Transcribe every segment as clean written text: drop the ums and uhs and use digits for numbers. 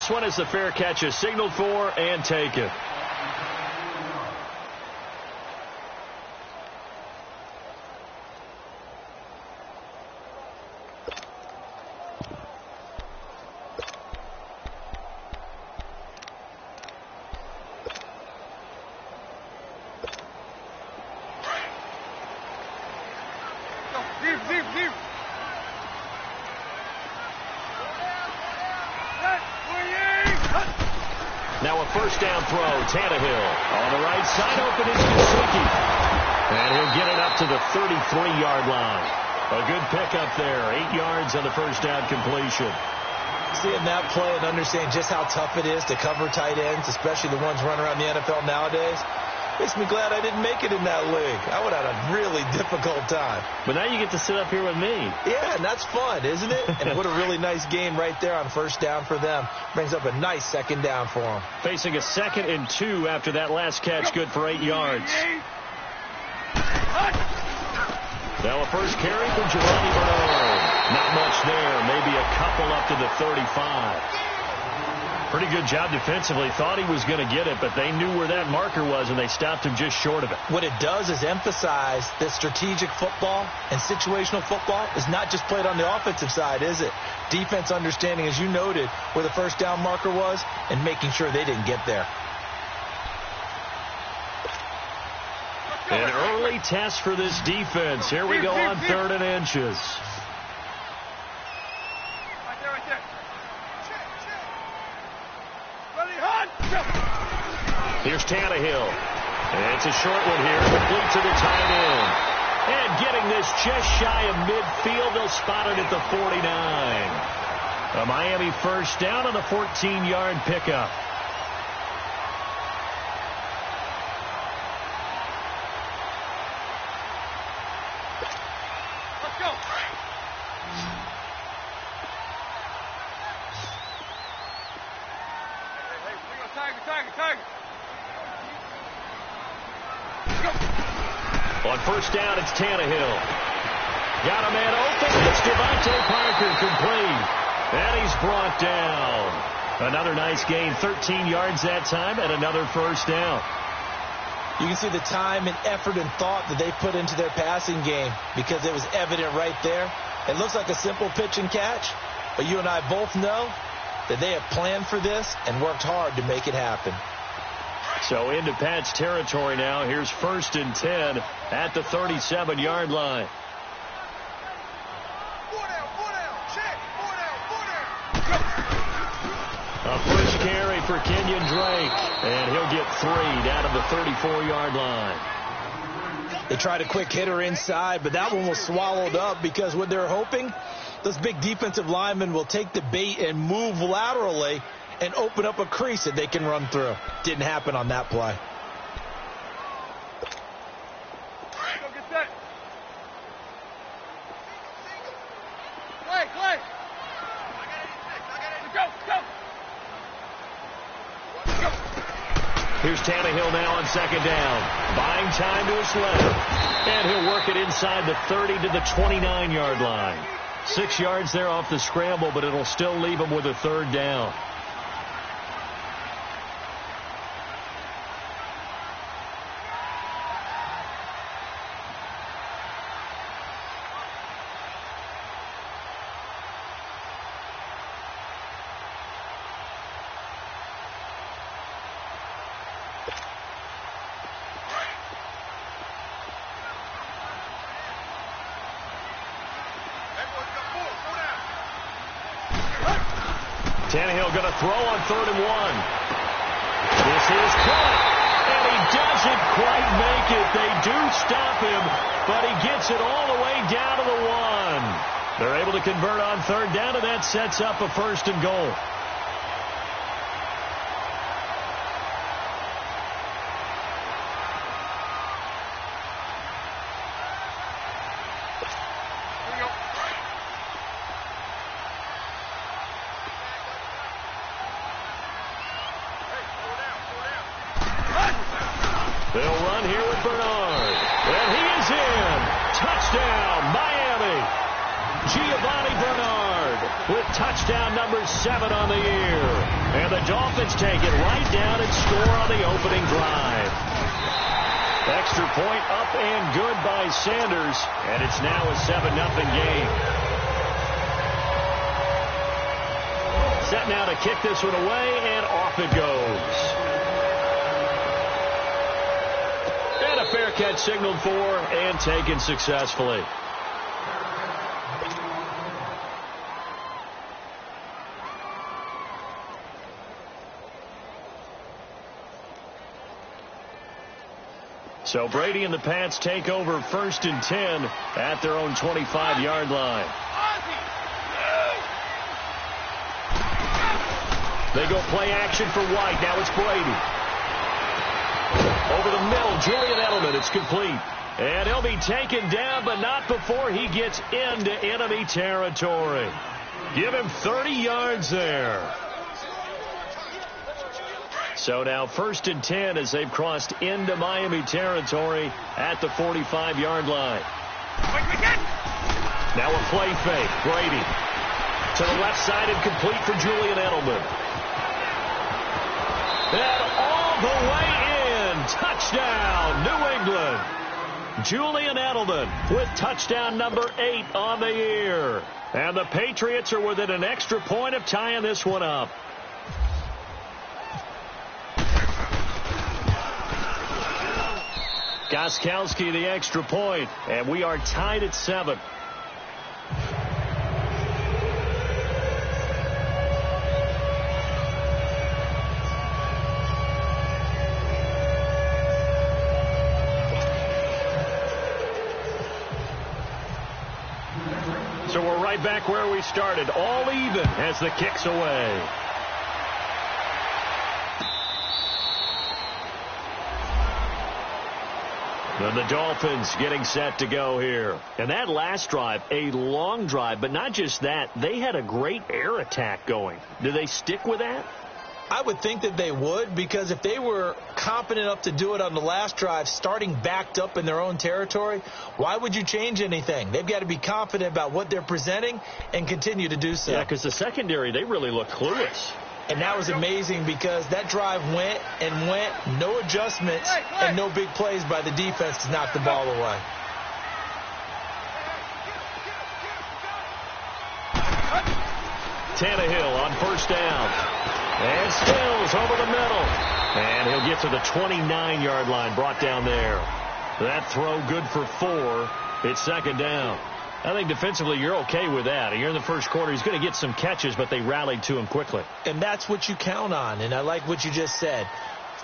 this one as the fair catch is signaled for and taken. Now a first down throw. Tannehill on the right side, open is Gesicki. And he'll get it up to the 33-yard line. A good pickup there. 8 yards on the first down completion. Seeing that play and understanding just how tough it is to cover tight ends, especially the ones running around the NFL nowadays, makes me glad I didn't make it in that league. I would have had a really difficult time. But now you get to sit up here with me. Yeah, and that's fun, isn't it? And what a really nice game right there on first down for them. Brings up a nice second down for them. Facing a 2nd and 2 after that last catch, good for 8 yards. Now a first carry for Giovanni Bernard. Not much there, maybe a couple up to the 35. Pretty good job defensively. Thought he was going to get it, but they knew where that marker was, and they stopped him just short of it. What it does is emphasize that strategic football and situational football is not just played on the offensive side, is it? Defense understanding, as you noted, where the first down marker was and making sure they didn't get there. An early test for this defense. Here we go on 3rd and inches. Here's Tannehill. And it's a short one here, complete to the tight end. And getting this just shy of midfield, they'll spot it at the 49. A Miami first down on the 14-yard pickup. Let's go. Tiger. On first down, it's Tannehill. Got a man open. It's Devontae Parker complete. And he's brought down. Another nice gain, 13 yards that time, and another first down. You can see the time and effort and thought that they put into their passing game because it was evident right there. It looks like a simple pitch and catch, but you and I both know that they have planned for this and worked hard to make it happen. So into Pat's territory now. Here's 1st and 10 at the 37-yard line. A first carry for Kenyon Drake, and he'll get 3 down to the 34-yard line. They tried a quick hitter inside, but that one was swallowed up because what they're hoping, those big defensive linemen will take the bait and move laterally and open up a crease that they can run through. Didn't happen on that play. Go get that. Clay. Go. Here's Tannehill now on 2nd down. Buying time to his left. And he'll work it inside the 30 to the 29-yard line. 6 yards there off the scramble, but it'll still leave him with a 3rd down. Tannehill going to throw on 3rd and 1. This is caught, and he doesn't quite make it. They do stop him, but he gets it all the way down to the 1. They're able to convert on 3rd down, and that sets up a 1st and goal. They'll run here with Bernard. And he is in. Touchdown, Miami. Giovanni Bernard with touchdown number 7 on the year. And Dolphins take it right down and score on the opening drive. Extra point up and good by Sanders, and it's now a 7-0 game. Set now to kick this one away, and off it goes. And a fair catch signaled for and taken successfully. So Brady and the Pats take over 1st and 10 at their own 25-yard line. They go play action for White. Now it's Brady. Over the middle, Julian Edelman. It's complete. And he'll be taken down, but not before he gets into enemy territory. Give him 30 yards there. So now 1st and 10 as they've crossed into Miami territory at the 45-yard line. Now a play fake. Brady to the left side and complete for Julian Edelman. And all the way in. Touchdown, New England. Julian Edelman with touchdown number 8 on the year. And the Patriots are within an extra point of tying this one up. Gostkowski the extra point, and we are tied at 7. So we're right back where we started, all even as the kick's away. And the Dolphins getting set to go here. And that last drive, a long drive, but not just that. They had a great air attack going. Do they stick with that? I would think that they would, because if they were competent enough to do it on the last drive, starting backed up in their own territory, why would you change anything? They've got to be confident about what they're presenting and continue to do so. Yeah, because the secondary, they really look clueless. And that was amazing because that drive went and went, no adjustments and no big plays by the defense to knock the ball away. Tannehill on 1st down. And Stills over the middle. And he'll get to the 29-yard line, brought down there. That throw good for 4. It's 2nd down. I think defensively you're okay with that. You're in the first quarter. He's going to get some catches, but they rallied to him quickly. And that's what you count on. And I like what you just said.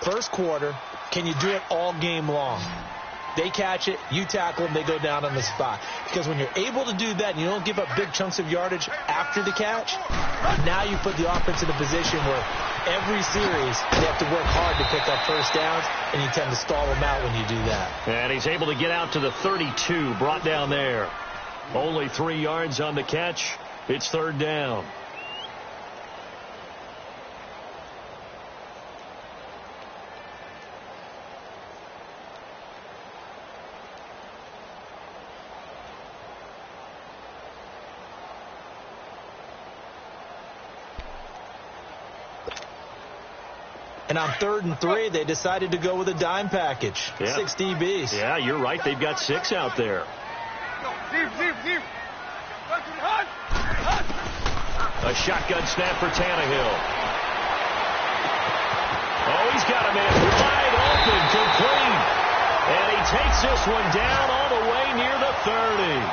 First quarter, can you do it all game long? They catch it, you tackle them, they go down on the spot. Because when you're able to do that and you don't give up big chunks of yardage after the catch, now you put the offense in a position where every series they have to work hard to pick up first downs, and you tend to stall them out when you do that. And he's able to get out to the 32, brought down there. Only 3 yards on the catch. It's 3rd down. And on 3rd and 3, they decided to go with a dime package. Yeah. 6 DBs. Yeah, you're right. They've got 6 out there. A shotgun snap for Tannehill. Oh, he's got a man wide open, complete. And he takes this one down all the way near the 30.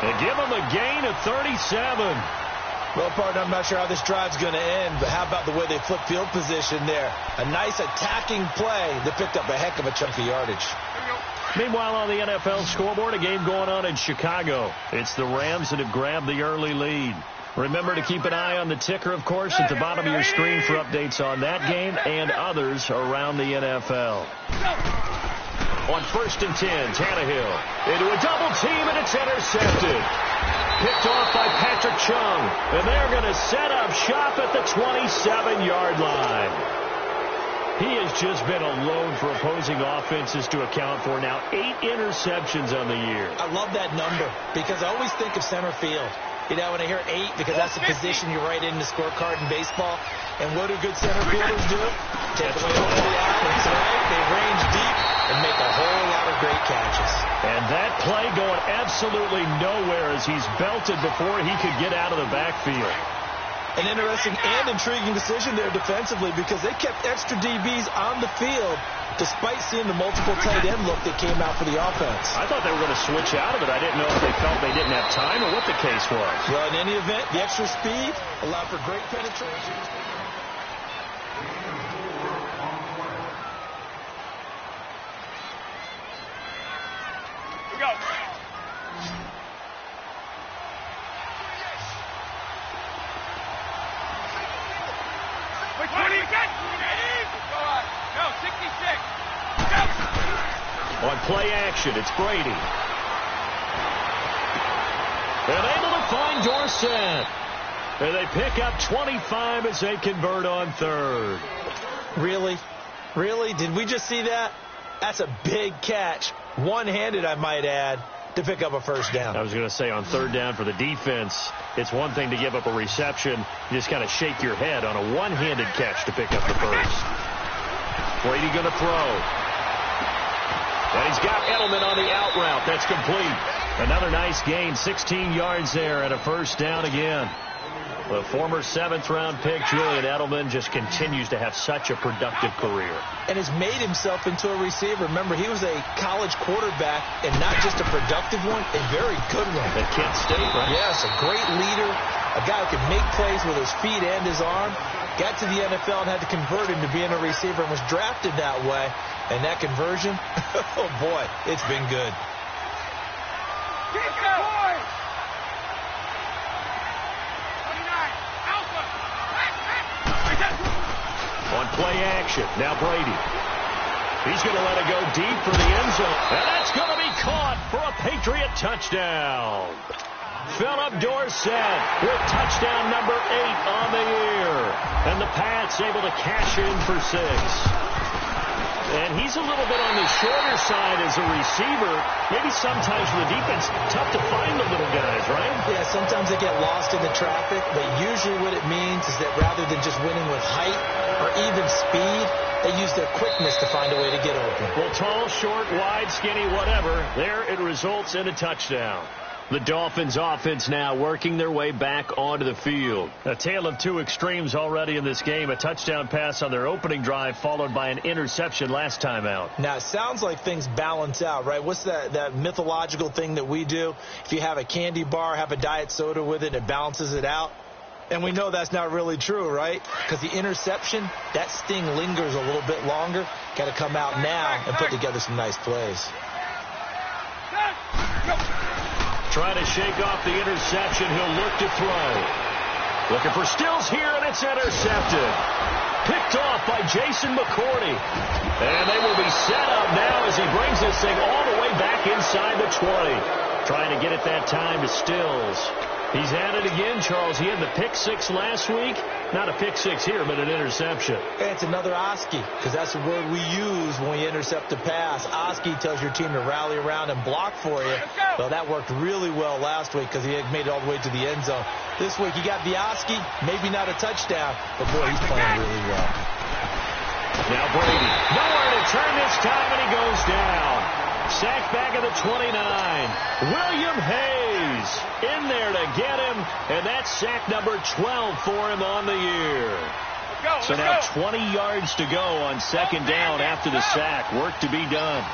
And give him a gain of 37. Well, partner, I'm not sure how this drive's going to end, but how about the way they flip field position there? A nice attacking play that picked up a heck of a chunk of yardage. Meanwhile, on the NFL scoreboard, a game going on in Chicago. It's the Rams that have grabbed the early lead. Remember to keep an eye on the ticker, of course, at the bottom of your screen for updates on that game and others around the NFL. On 1st and 10, Tannehill into a double team, and it's intercepted. Picked off by Patrick Chung, and they're going to set up shop at the 27-yard line. He has just been a load for opposing offenses to account for. Now 8 interceptions on the year. I love that number because I always think of center field. You know, when I hear 8, because that's the position you write in the scorecard in baseball. And what do good center fielders do? Take away one of the outlets, right? They range deep and make a whole lot of great catches. And that play going absolutely nowhere as he's belted before he could get out of the backfield. An interesting and intriguing decision there defensively, because they kept extra DBs on the field despite seeing the multiple tight end look that came out for the offense. I thought they were going to switch out of it. I didn't know if they felt they didn't have time or what the case was. Well, in any event, the extra speed allowed for great penetration. We go. Wait, 20 again. Go on. No, 66. Go. On play action, it's Brady. And able to find Dorsett. And they pick up 25 as they convert on third. Really? Really? Did we just see that? That's a big catch. One-handed, I might add, to pick up a first down. I was going to say, on third down for the defense, it's one thing to give up a reception. You just kind of shake your head on a one-handed catch to pick up the first. Brady going to throw. And he's got Edelman on the out route. That's complete. Another nice gain, 16 yards there and a first down again. The former 7th-round pick, Julian Edelman, just continues to have such a productive career. And has made himself into a receiver. Remember, he was a college quarterback, and not just a productive one, a very good one. At Kent State, right? Yes, a great leader, a guy who could make plays with his feet and his arm. Got to the NFL and had to convert him to being a receiver and was drafted that way. And that conversion, oh boy, it's been good. Keep going. 29. Alpha. On play action, now Brady. He's going to let it go deep for the end zone. And that's going to be caught for a Patriot touchdown. Philip Dorsett with touchdown number 8 on the year. And the Pats able to cash in for 6. And he's a little bit on the shorter side as a receiver. Maybe sometimes for the defense, tough to find the little guys, right? Yeah, sometimes they get lost in the traffic, but usually what it means is that rather than just winning with height or even speed, they use their quickness to find a way to get open. Well, tall, short, wide, skinny, whatever, there it results in a touchdown. The Dolphins offense now working their way back onto the field. A tale of two extremes already in this game. A touchdown pass on their opening drive followed by an interception last time out. Now, it sounds like things balance out, right? What's that mythological thing that we do? If you have a candy bar, have a diet soda with it, it balances it out. And we know that's not really true, right? Because the interception, that sting lingers a little bit longer. Got to come out now and put together some nice plays. Trying to shake off the interception. He'll look to throw. Looking for Stills here, and it's intercepted. Picked off by Jason McCourty. And they will be set up now as he brings this thing all the way back inside the 20. Trying to get it that time to Stills. He's at it again, Charles. He had the pick 6 last week. Not a pick 6 here, but an interception. It's another Oski, because that's the word we use when we intercept a pass. Oski tells your team to rally around and block for you. Well, that worked really well last week because he had made it all the way to the end zone. This week he got the Oski, maybe not a touchdown, but boy, he's playing really well. Now Brady, nowhere to turn this time, and he goes down. Sacked back at the 29. William Hayes in there to get him, and that's sack number 12 for him on the year. So now 20 yards to go on second down after the sack. Work to be done.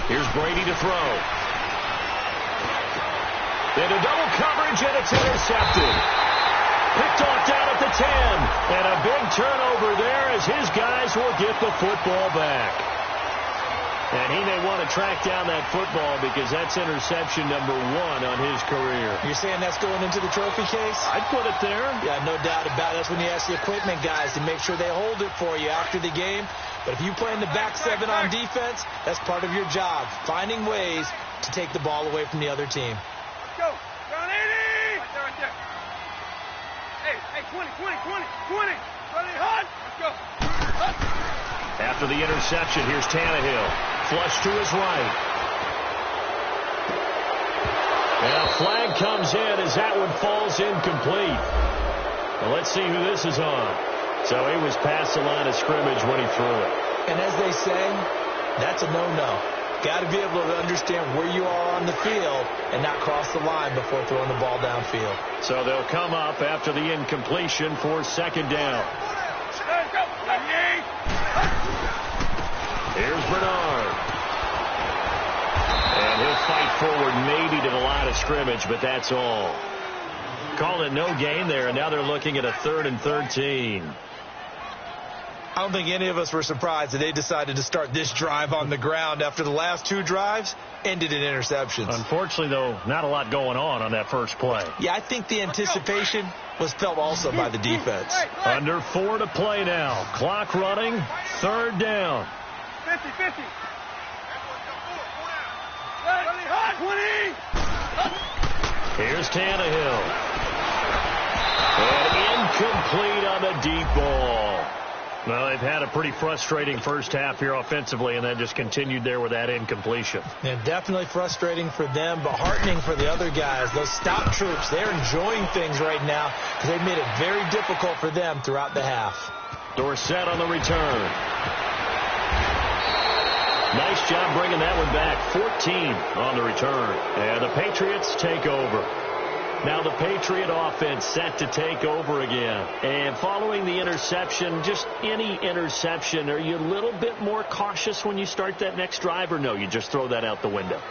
Here's Brady to throw. Into double coverage, and it's intercepted. Picked off down at the 10. And a big turnover there as his guys will get the football back. And he may want to track down that football because that's interception number 1 on his career. You're saying that's going into the trophy case? I'd put it there. Yeah, no doubt about it. That's when you ask the equipment guys to make sure they hold it for you after the game. But if you play in the back 7 on defense, that's part of your job, finding ways to take the ball away from the other team. Let's go. Down 80. Right there. Hey, 20. 20. Ready, hot. Let's go. After the interception, here's Tannehill. flush to his right. And a flag comes in as that one falls incomplete. Well, let's see who this is on. So he was past the line of scrimmage when he threw it. And as they say, that's a no-no. Got to be able to understand where you are on the field and not cross the line before throwing the ball downfield. So they'll come up after the incompletion for second down. Here's Bernard. And he'll fight forward maybe to the line of scrimmage, but that's all. Call it no gain there, and now they're looking at a 3rd and 13. I don't think any of us were surprised that they decided to start this drive on the ground after the last 2 drives ended in interceptions. Unfortunately, though, not a lot going on that first play. Yeah, I think the anticipation was felt also by the defense. Under 4 to play now. Clock running. 3rd down. 50-50. Here's Tannehill. And incomplete on the deep ball. Well, they've had a pretty frustrating first half here offensively, and that just continued there with that incompletion. Yeah, definitely frustrating for them, but heartening for the other guys. Those stop troops, they're enjoying things right now because they've made it very difficult for them throughout the half. Dorsett on the return. Nice job bringing that one back. 14 on the return. And the Patriots take over. Now the Patriot offense set to take over again. And following the interception, just any interception, are you a little bit more cautious when you start that next drive, or no, you just throw that out the window?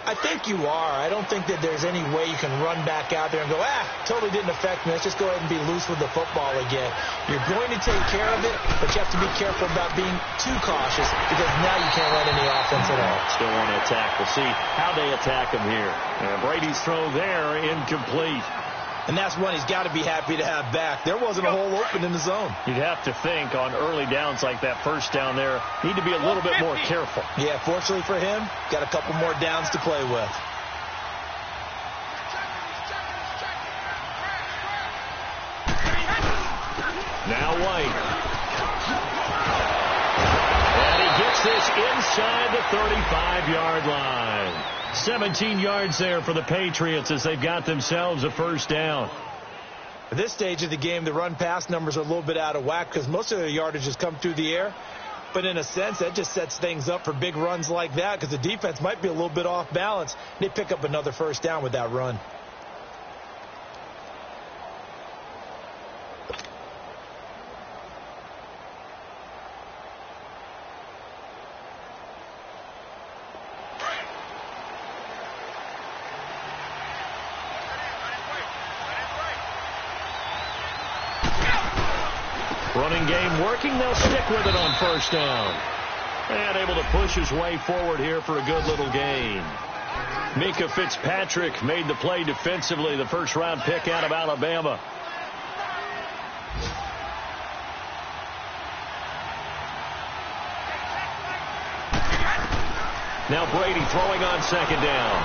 I think you are. I don't think that there's any way you can run back out there and go, totally didn't affect me. Let's just go ahead and be loose with the football again. You're going to take care of it, but you have to be careful about being too cautious because now you can't run any offense at all. Still want to attack. We'll see how they attack him here. And Brady's throw there, incomplete. And that's one he's got to be happy to have back. There wasn't a hole open in the zone. You'd have to think on early downs like that first down there, need to be a little bit more careful. Yeah, fortunately for him, got a couple more downs to play with. Now White. And he gets this inside the 35-yard line. 17 yards there for the Patriots as they've got themselves a first down. At this stage of the game, the run-pass numbers are a little bit out of whack because most of their yardage has come through the air. But in a sense, that just sets things up for big runs like that because the defense might be a little bit off balance. They pick up another first down with that run. Running game working. They'll stick with it on first down. And able to push his way forward here for a good little gain. Mika Fitzpatrick made the play defensively, the first-round pick out of Alabama. Now Brady throwing on second down.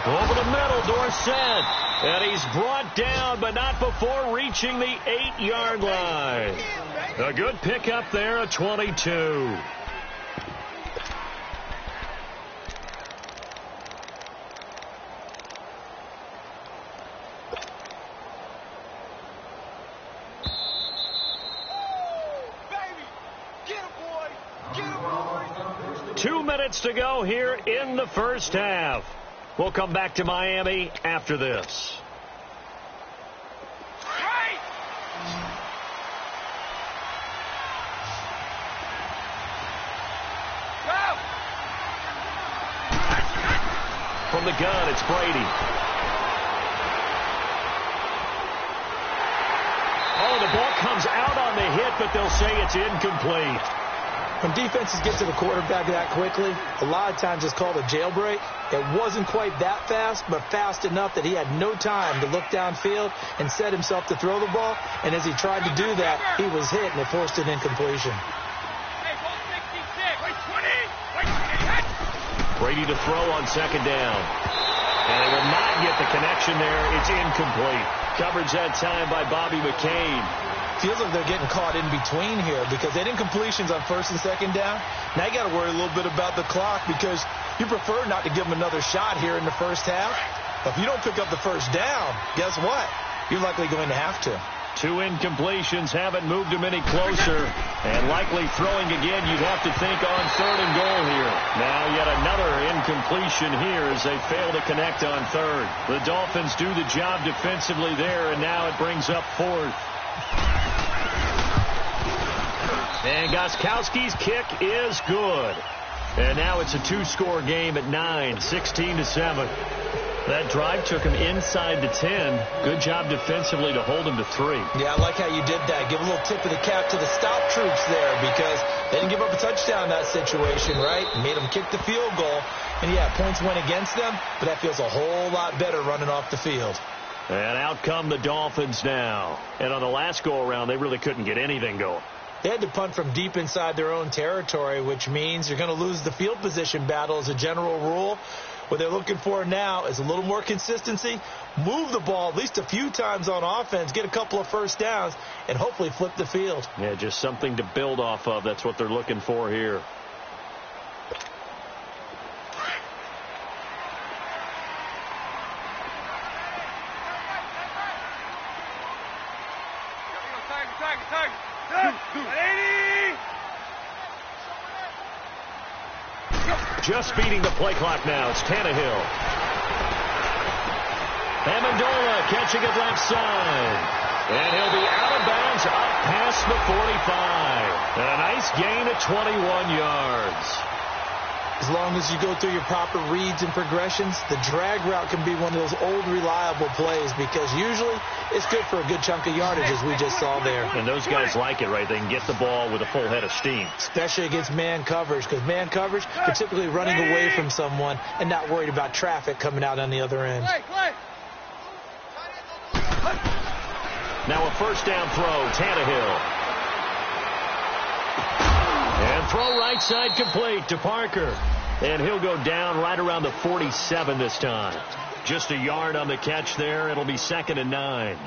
Over the middle, Dorsett. And he's brought down, but not before reaching the 8-yard line. A good pickup there at 22. Baby, get him, boy. Get him, boy. 2 minutes to go here in the first half. We'll come back to Miami after this. From the gun, it's Brady. Oh, the ball comes out on the hit, but they'll say it's incomplete. When defenses get to the quarterback that quickly, a lot of times it's called a jailbreak. It wasn't quite that fast, but fast enough that he had no time to look downfield and set himself to throw the ball. And as he tried to do that, he was hit, and it forced an incompletion. Brady to throw on second down. And they will not get the connection there. It's incomplete. Coverage that time by Bobby McCain. feels like they're getting caught in between here because they didn't completions on first and second down. Now you got to worry a little bit about the clock because you prefer not to give them another shot here in the first half. But if you don't pick up the first down, guess what? You're likely going to have to. 2 incompletions haven't moved him any closer. And likely throwing again, you'd have to think on 3rd and goal here. Now yet another incompletion here as they fail to connect on 3rd. The Dolphins do the job defensively there, and now it brings up 4th. And Gostkowski's kick is good. And now it's a 2-score game at 9, 16-7. That drive took him inside the 10. Good job defensively to hold him to 3. Yeah, I like how you did that. Give a little tip of the cap to the stop troops there because they didn't give up a touchdown in that situation, right? Made them kick the field goal. And, yeah, points went against them, but that feels a whole lot better running off the field. And out come the Dolphins now. And on the last go-around, they really couldn't get anything going. They had to punt from deep inside their own territory, which means you're going to lose the field position battle as a general rule. What they're looking for now is a little more consistency, move the ball at least a few times on offense, get a couple of first downs, and hopefully flip the field. Yeah, just something to build off of. That's what they're looking for here. Just beating the play clock now. It's Tannehill. Amendola catching it left side. And he'll be out of bounds up past the 45. And a nice gain of 21 yards. As long as you go through your proper reads and progressions, the drag route can be one of those old reliable plays because usually it's good for a good chunk of yardage as we just saw there. And those guys like it, right? They can get the ball with a full head of steam. Especially against man coverage because man coverage, you're typically running away from someone and not worried about traffic coming out on the other end. Now a first down throw, Tannehill. And throw right side complete to Parker. And he'll go down right around the 47 this time. Just a yard on the catch there. It'll be 2nd and 9.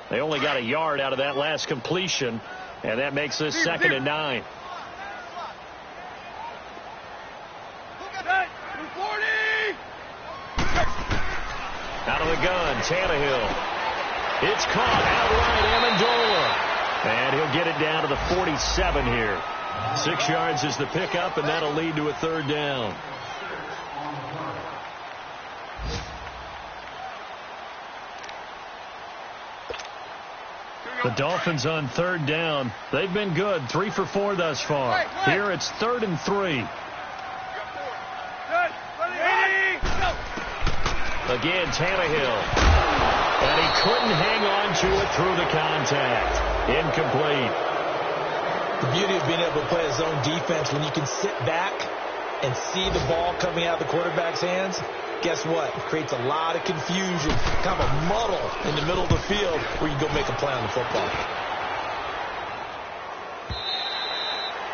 They only got a yard out of that last completion. And that makes this 2nd and 9. Out of the gun, Tannehill. It's caught outright, Amendola. And he'll get it down to the 47 here. 6 yards is the pickup, and that'll lead to a 3rd down. The Dolphins on 3rd down. They've been good, 3 for 4 thus far. Here it's 3rd and 3. Again, Tannehill. And he couldn't hang on to it through the contact. Incomplete. The beauty of being able to play a zone defense when you can sit back and see the ball coming out of the quarterback's hands, guess what? It creates a lot of confusion, kind of a muddle in the middle of the field where you go make a play on the football.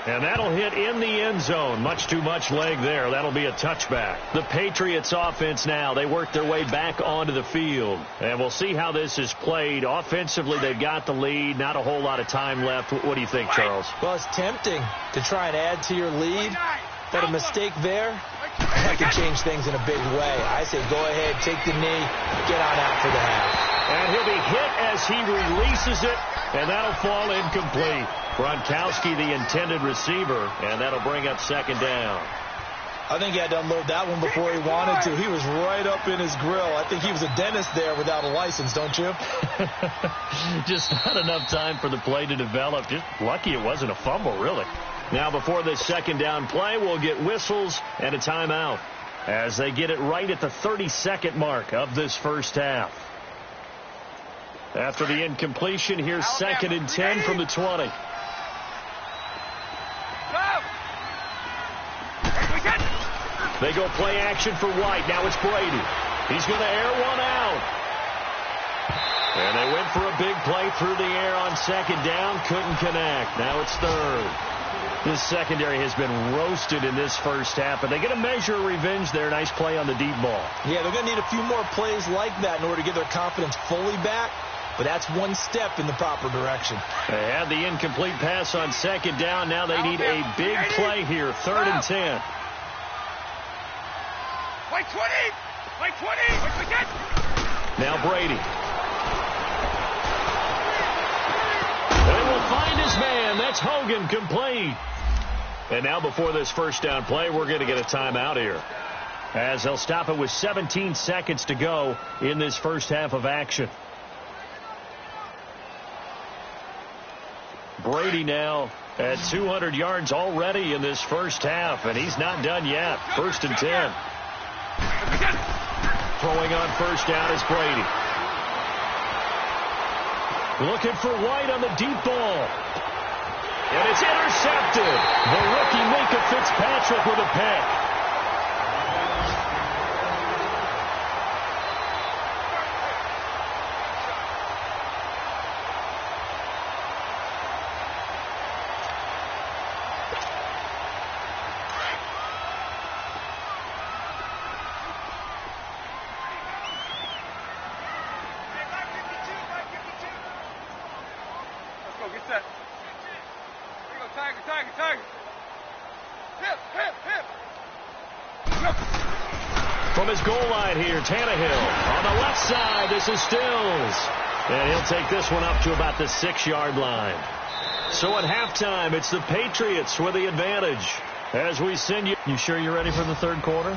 And that'll hit in the end zone. Much too much leg there. That'll be a touchback. The Patriots offense now. They work their way back onto the field. And we'll see how this is played. Offensively, they've got the lead. Not a whole lot of time left. What do you think, Charles? Well, it's tempting to try and add to your lead. But a mistake there, that can change things in a big way. I say go ahead, take the knee, get on out for the half. And he'll be hit as he releases it. And that'll fall incomplete. Gronkowski, the intended receiver, and that'll bring up 2nd down. I think he had to unload that one before he wanted to. He was right up in his grill. I think he was a dentist there without a license, don't you? Just not enough time for the play to develop. Just lucky it wasn't a fumble, really. Now, before this 2nd down play, we'll get whistles and a timeout as they get it right at the 30-second mark of this first half. After the incompletion, here's 2nd and 10 from the 20. They go play action for White. Now it's Brady. He's going to air one out. And they went for a big play through the air on 2nd down. Couldn't connect. Now it's 3rd. This secondary has been roasted in this first half, but they get a measure of revenge there. Nice play on the deep ball. Yeah, they're going to need a few more plays like that in order to get their confidence fully back, but that's one step in the proper direction. They had the incomplete pass on second down. Now they need a big play here, 3rd and 10. Like 20! Like 20! Now Brady. They will find his man. That's Hogan, complete. And now before this first down play, we're going to get a timeout here, as they'll stop it with 17 seconds to go in this first half of action. Brady now at 200 yards already in this first half, and he's not done yet. 1st and 10. Throwing on first down is Brady. Looking for White on the deep ball. And it's intercepted. The rookie Minka Fitzpatrick with a pick. From his goal line here, Tannehill on the left side. This is Stills, and he'll take this one up to about the 6-yard line. So at halftime, it's the Patriots with the advantage. As we send you. You sure you're ready for the third quarter?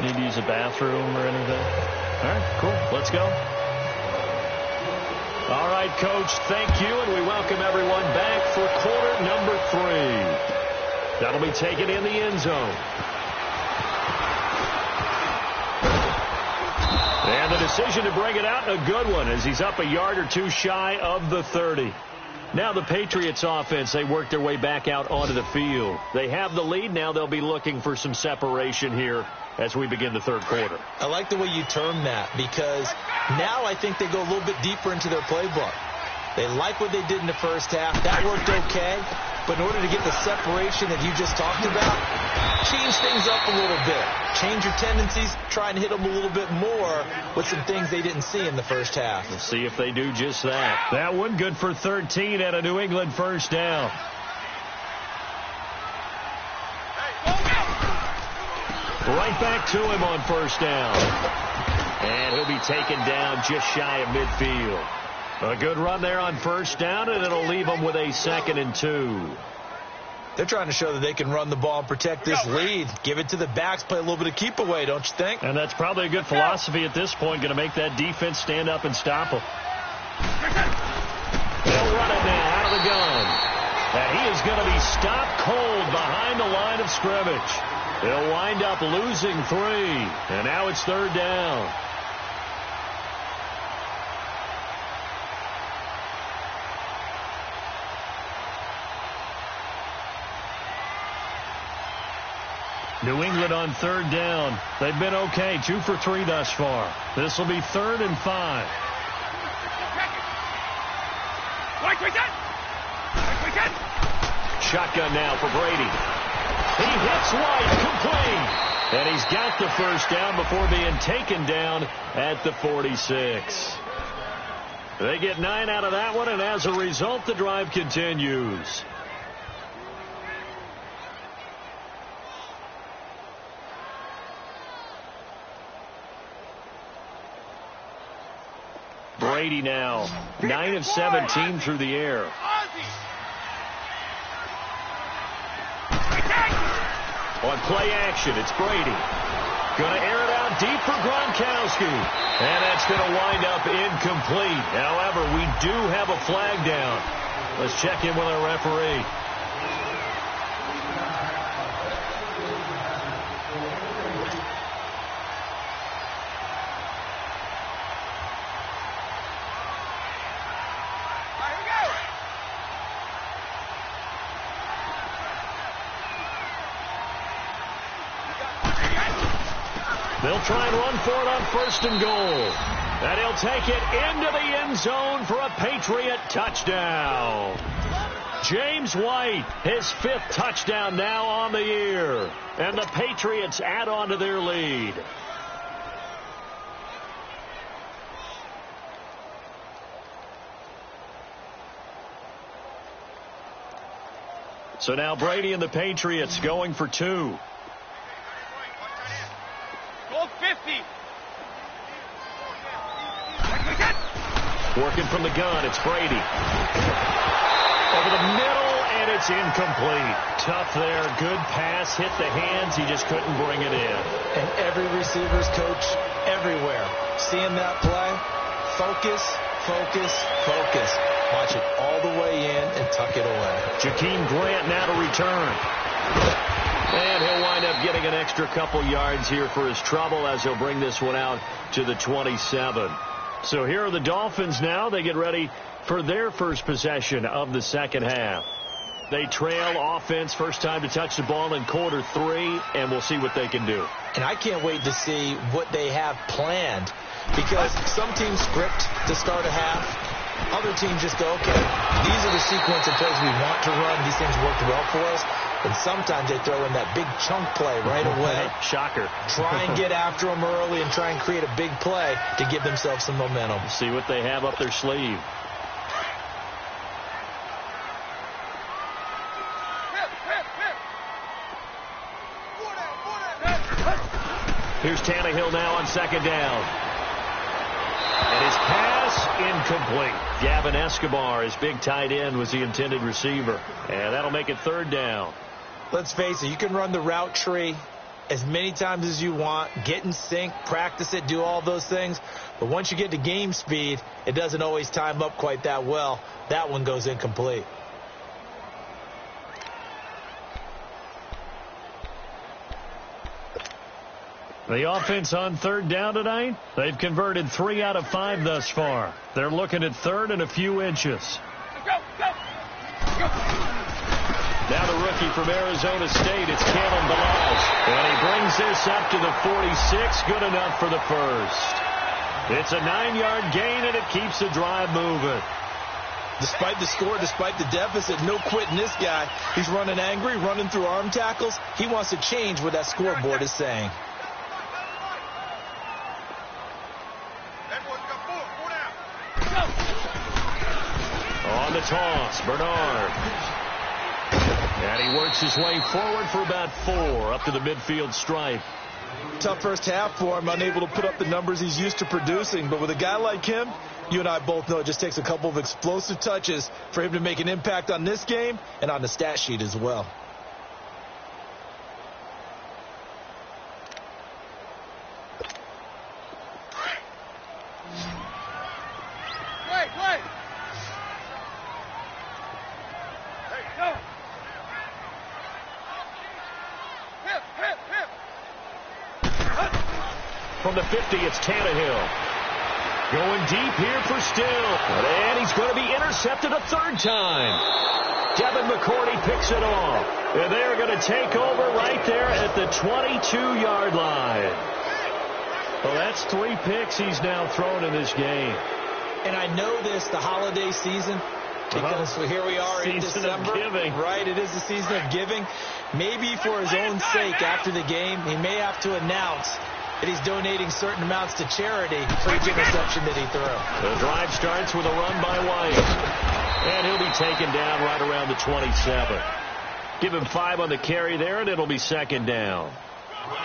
Need to use a bathroom or anything? All right, cool. Let's go. All right, Coach, thank you, and we welcome everyone back for quarter number 3. That'll be taken in the end zone. And the decision to bring it out, a good one, as he's up a yard or two shy of the 30. Now the Patriots offense, they work their way back out onto the field. They have the lead. Now they'll be looking for some separation here as we begin the third quarter. I like the way you term that, because now I think they go a little bit deeper into their playbook. They like what they did in the first half. That worked okay. But in order to get the separation that you just talked about, change things up a little bit. Change your tendencies, try and hit them a little bit more with some things they didn't see in the first half. We'll see if they do just that. That one good for 13 at a New England first down. Right back to him on first down. And he'll be taken down just shy of midfield. A good run there on first down, and it'll leave them with a 2nd and 2. They're trying to show that they can run the ball and protect this lead. Give it to the backs, play a little bit of keep away, don't you think? And that's probably a good philosophy at this point, going to make that defense stand up and stop them. They'll run it now out of the gun. And he is going to be stopped cold behind the line of scrimmage. They'll wind up losing 3, and now it's 3rd down. New England on 3rd down. They've been okay, 2 for 3 thus far. This will be 3rd and 5. Shotgun now for Brady. He hits White, complete. And he's got the first down before being taken down at the 46. They get 9 out of that one, and as a result, the drive continues. Brady now, 9 of 17 through the air. On play action, it's Brady. Going to air it out deep for Gronkowski. And that's going to wind up incomplete. However, we do have a flag down. Let's check in with our referee. They'll try and run for it on 1st and goal. And he'll take it into the end zone for a Patriot touchdown. James White, his 5th touchdown now on the year. And the Patriots add on to their lead. So now Brady and the Patriots going for 2. Goal 50. Working from the gun, it's Brady. Over the middle, and it's incomplete. Tough there. Good pass. Hit the hands. He just couldn't bring it in. And every receiver's coach everywhere, seeing that play, focus, focus, focus. Watch it all the way in and tuck it away. Jakeem Grant now to return. And he'll wind up getting an extra couple yards here for his trouble as he'll bring this one out to the 27. So here are the Dolphins now. They get ready for their first possession of the second half. They trail offense, first time to touch the ball in quarter 3, and we'll see what they can do. And I can't wait to see what they have planned, because some teams script to start a half. Other teams just go, okay, these are the sequence of plays we want to run. These things worked well for us. And sometimes they throw in that big chunk play right away. Shocker. Try and get after them early and try and create a big play to give themselves some momentum. See what they have up their sleeve. Here's Tannehill now on second down. And his pass incomplete. Gavin Escobar, his big tight end, was the intended receiver. And that'll make it third down. Let's face it, you can run the route tree as many times as you want, get in sync, practice it, do all those things. But once you get to game speed, it doesn't always time up quite that well. That one goes incomplete. The offense on third down tonight, they've converted 3 out of 5 thus far. They're looking at third and a few inches. Go, go, go. Now the rookie from Arizona State, it's Kalen Ballage. And he brings this up to the 46, good enough for the first. It's a 9-yard gain, and it keeps the drive moving. Despite the score, despite the deficit, no quitting this guy. He's running angry, running through arm tackles. He wants to change what that scoreboard is saying. On the toss, Bernard. And he works his way forward for about 4 up to the midfield stripe. Tough first half for him, unable to put up the numbers he's used to producing. But with a guy like him, you and I both know it just takes a couple of explosive touches for him to make an impact on this game and on the stat sheet as well. Wait. Go. Hip. From the 50, it's Tannehill. Going deep here for Still. And he's going to be intercepted a third time. Devin McCourty picks it off. And they're going to take over right there at the 22-yard line. Well, that's 3 picks he's now thrown in this game. And I know this, the holiday season, because here we are in December. Of giving. Right, it is the season of giving. Maybe for his own sake after the game, he may have to announce that he's donating certain amounts to charity for each interception that he threw. The drive starts with a run by White. And he'll be taken down right around the 27. Give him 5 on the carry there, and it'll be second down.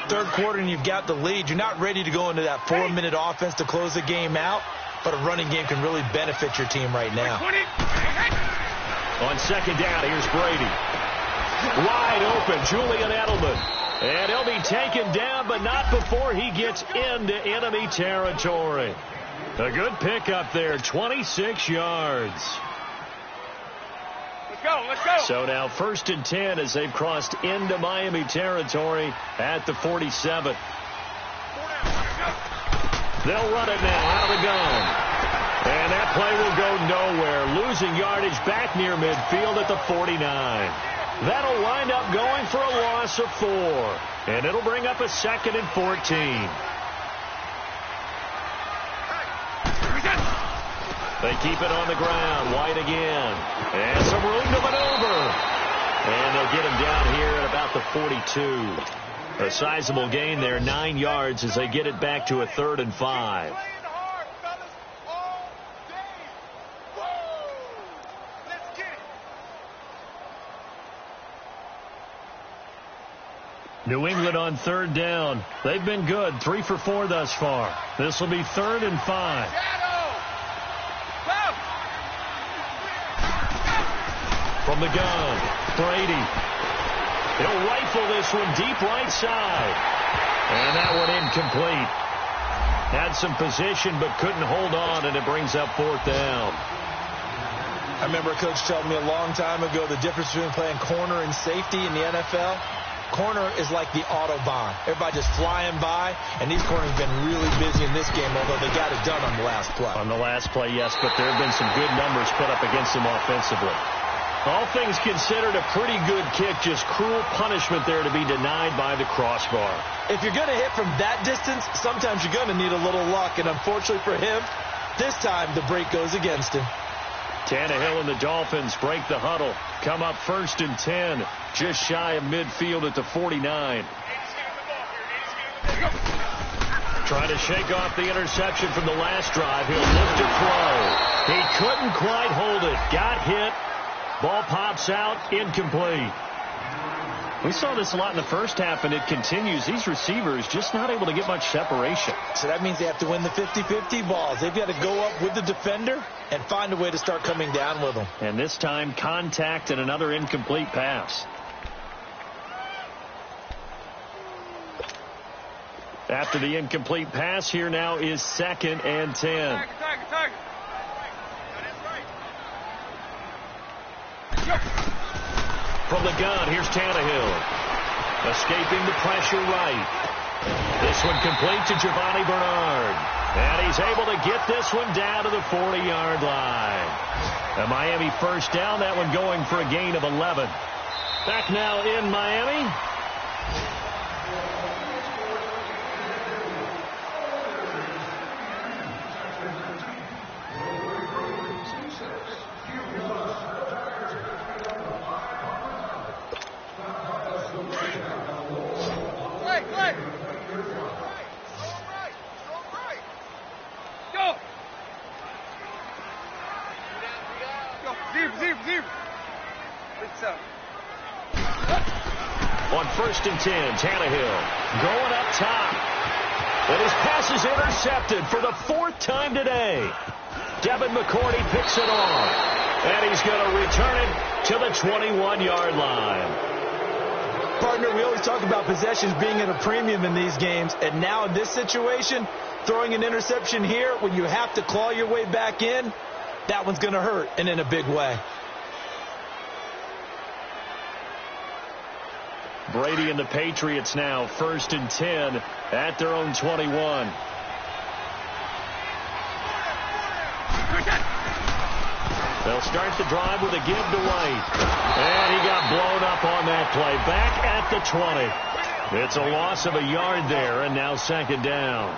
Third quarter, and you've got the lead. You're not ready to go into that 4-minute offense to close the game out, but a running game can really benefit your team right now. On second down, here's Brady. Wide open, Julian Edelman. And he'll be taken down, but not before he gets into enemy territory. A good pickup there, 26 yards. Let's go. So now 1st and 10 as they've crossed into Miami territory at the 47. They'll run it now out of the gun. And that play will go nowhere. Losing yardage back near midfield at the 49. That'll wind up going for a loss of 4. And it'll bring up a 2nd and 14. They keep it on the ground. White again. And some room to maneuver. And they'll get him down here at about the 42. A sizable gain there, 9 yards as they get it back to a 3rd and 5. New England on 3rd down. They've been good, 3 for 4 thus far. This will be 3rd and 5. From the gun, Brady. He'll rifle this one deep right side. And that one incomplete. Had some position but couldn't hold on, and it brings up 4th down. I remember a coach telling me a long time ago the difference between playing corner and safety in the NFL. Corner is like the Autobahn. Everybody just flying by, and these corners have been really busy in this game, although they got it done on the last play. On the last play, yes, but there have been some good numbers put up against them offensively. All things considered, a pretty good kick, just cruel punishment there to be denied by the crossbar. If you're going to hit from that distance, sometimes you're going to need a little luck, and unfortunately for him, this time the break goes against him. Tannehill and the Dolphins break the huddle. Come up 1st and 10, just shy of midfield at the 49. Trying to shake off the interception from the last drive. He'll look to throw. He couldn't quite hold it. Got hit. Ball pops out, incomplete. We saw this a lot in the first half, and it continues. These receivers just not able to get much separation. So that means they have to win the 50-50 balls. They've got to go up with the defender and find a way to start coming down with them. And this time, contact and another incomplete pass. After the incomplete pass, here now is 2nd and 10. From the gun, here's Tannehill. Escaping the pressure right. This one complete to Giovanni Bernard. And he's able to get this one down to the 40-yard line. A Miami 1st down, that one going for a gain of 11. Back now in Miami. On 1st and 10, Tannehill going up top. And his pass is intercepted for the 4th time today. Devin McCourty picks it off. And he's going to return it to the 21-yard line. Partner, we always talk about possessions being at a premium in these games. And now in this situation, throwing an interception here when you have to claw your way back in, that one's going to hurt, and in a big way. Brady and the Patriots now 1st and 10 at their own 21. They'll start the drive with a give to White. And he got blown up on that play. Back at the 20. It's a loss of a yard there, and now 2nd down.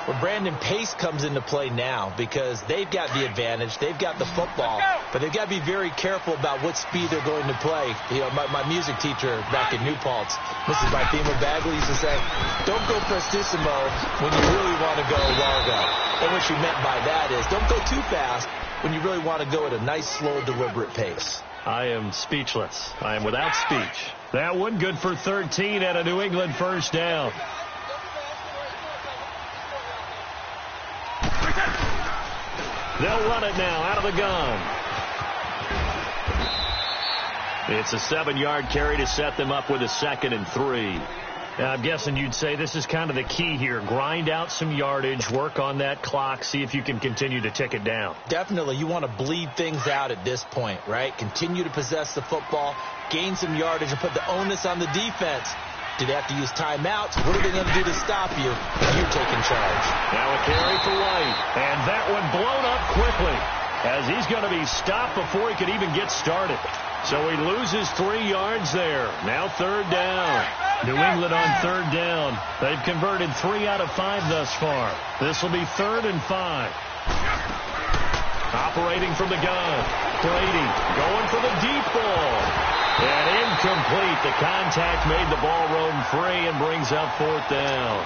Well, Brandon, pace comes into play now because they've got the advantage. They've got the football, but they've got to be very careful about what speed they're going to play. You know, my music teacher back in New Paltz, Mrs. Bythema Bagley, used to say, don't go prestissimo when you really want to go largo. And what she meant by that is don't go too fast when you really want to go at a nice, slow, deliberate pace. I am speechless. I am without speech. That one good for 13 at a New England 1st down. They'll run it now out of the gun. It's a 7-yard carry to set them up with a 2nd and 3. Now, I'm guessing you'd say this is kind of the key here. Grind out some yardage, work on that clock, see if you can continue to tick it down. Definitely. You want to bleed things out at this point, right? Continue to possess the football, gain some yardage, and put the onus on the defense. Do they have to use timeouts? What are they going to do to stop you if you're taking charge? Now a carry for White. And that one blown up quickly as he's going to be stopped before he could even get started. So he loses 3 yards there. Now 3rd down. New England on 3rd down. They've converted 3 out of 5 thus far. This will be 3rd and 5. Operating from the gun. Brady going for the deep ball. And incomplete. The contact made the ball roam free and brings up 4th down.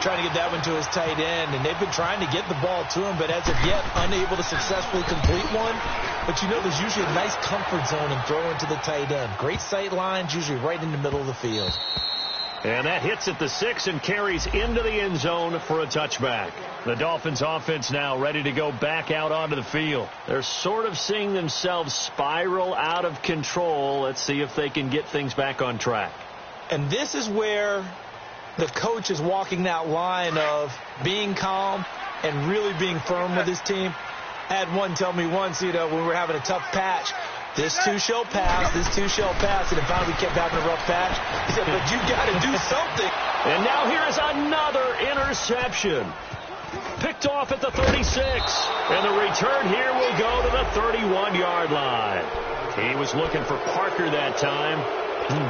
Trying to get that one to his tight end, and they've been trying to get the ball to him, but as of yet, unable to successfully complete one. But you know there's usually a nice comfort zone in throwing to the tight end. Great sight lines, usually right in the middle of the field. And that hits at the 6 and carries into the end zone for a touchback. The Dolphins offense now ready to go back out onto the field. They're sort of seeing themselves spiral out of control. Let's see if they can get things back on track. And this is where the coach is walking that line of being calm and really being firm with his team. I had one tell me once, when we were having a tough patch, this too shall pass, this too shall pass, and finally we kept having a rough patch. He said, but you got to do something. And now here is another interception. Picked off at the 36. And the return here will go to the 31-yard line. He was looking for Parker that time.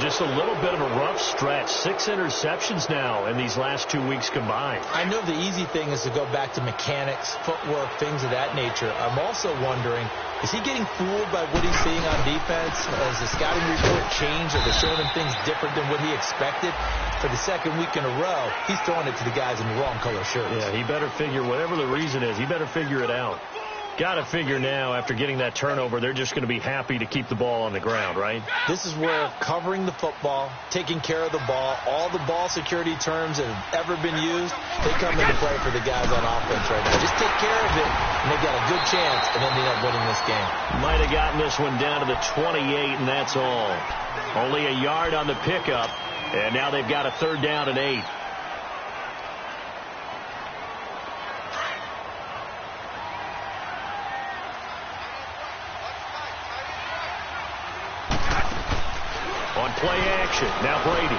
Just a little bit of a rough stretch. 6 interceptions now in these last 2 weeks combined. I know the easy thing is to go back to mechanics, footwork, things of that nature. I'm also wondering, is he getting fooled by what he's seeing on defense? Has the scouting report changed? Are they showing him things different than what he expected? For the second week in a row, he's throwing it to the guys in the wrong color shirts. Yeah, he better figure, whatever the reason is, he better figure it out. Got to figure now, after getting that turnover, they're just going to be happy to keep the ball on the ground, right? This is where covering the football, taking care of the ball, all the ball security terms that have ever been used, they come into play for the guys on offense right now. Just take care of it, and they've got a good chance, and then they end up winning this game. Might have gotten this one down to the 28, and that's all. Only a yard on the pickup, and now they've got a 3rd down and 8. Play action. Now Brady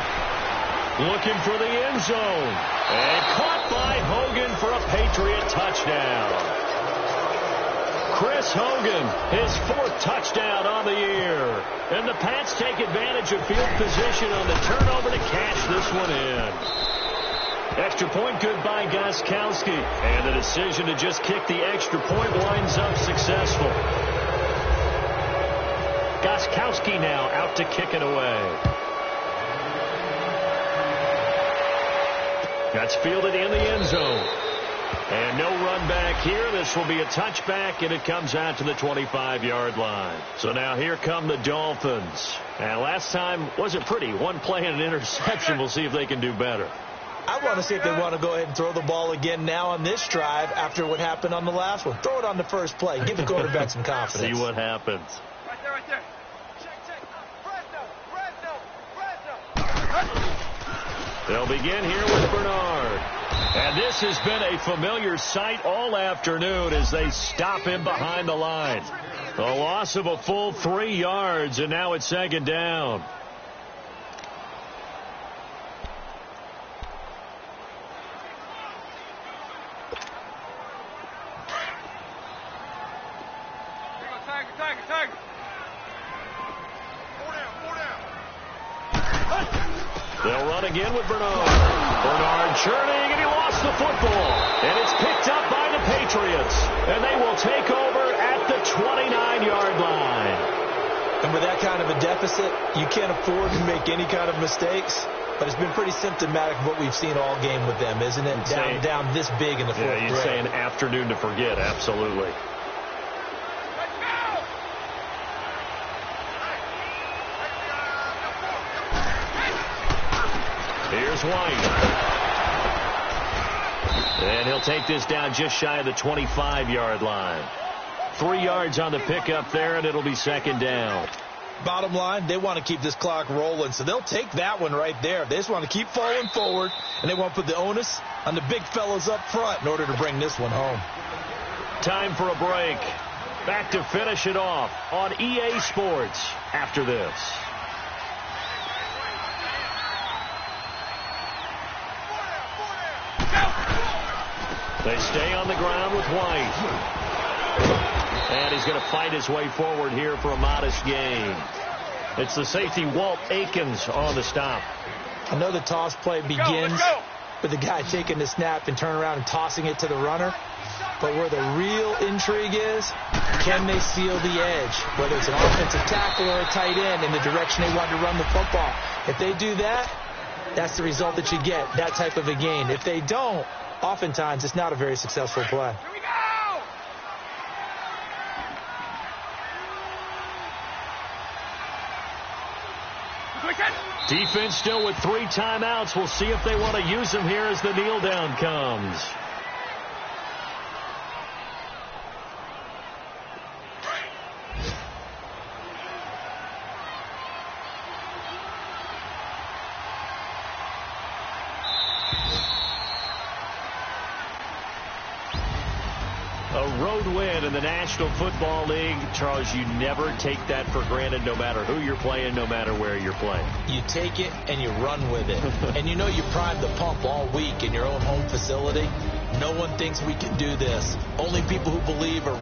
looking for the end zone. And caught by Hogan for a Patriot touchdown. Chris Hogan, his 4th touchdown on the year. And the Pats take advantage of field position on the turnover to cash this one in. Extra point good by Gostkowski. And the decision to just kick the extra point winds up successful. Gostkowski now out to kick it away. That's fielded in the end zone. And no run back here. This will be a touchback, and it comes out to the 25-yard line. So now here come the Dolphins. And last time wasn't pretty. One play and an interception. We'll see if they can do better. I want to see if they want to go ahead and throw the ball again now on this drive after what happened on the last one. Throw it on the first play. Give the quarterback some confidence. See what happens. Right there. Check. They'll begin here with Bernard. And this has been a familiar sight all afternoon as they stop him behind the line. A loss of a full 3 yards, and now it's 2nd down. Tiger. They'll run again with Bernard. Bernard churning, and he lost the football. And it's picked up by the Patriots. And they will take over at the 29-yard line. And with that kind of a deficit, you can't afford to make any kind of mistakes. But it's been pretty symptomatic of what we've seen all game with them, isn't it? Down this big in the fourth grade. Yeah, you'd say an afternoon to forget, absolutely. Here's White. And he'll take this down just shy of the 25-yard line. 3 yards on the pickup there, and it'll be 2nd down. Bottom line, they want to keep this clock rolling, so they'll take that one right there. They just want to keep falling forward, and they want to put the onus on the big fellas up front in order to bring this one home. Time for a break. Back to finish it off on EA Sports after this. They stay on the ground with White. And he's going to fight his way forward here for a modest gain. It's the safety, Walt Aikens, on the stop. I know the toss play begins with the guy taking the snap and turning around and tossing it to the runner. But where the real intrigue is, can they seal the edge? Whether it's an offensive tackle or a tight end in the direction they want to run the football. If they do that, that's the result that you get, that type of a gain. If they don't, oftentimes it's not a very successful play. Here we go! Defense still with 3 timeouts. We'll see if they want to use them here as the kneel down comes. A road win in the National Football League. Charles, you never take that for granted no matter who you're playing, no matter where you're playing. You take it and you run with it. And you know you primed the pump all week in your own home facility. No one thinks we can do this. Only people who believe are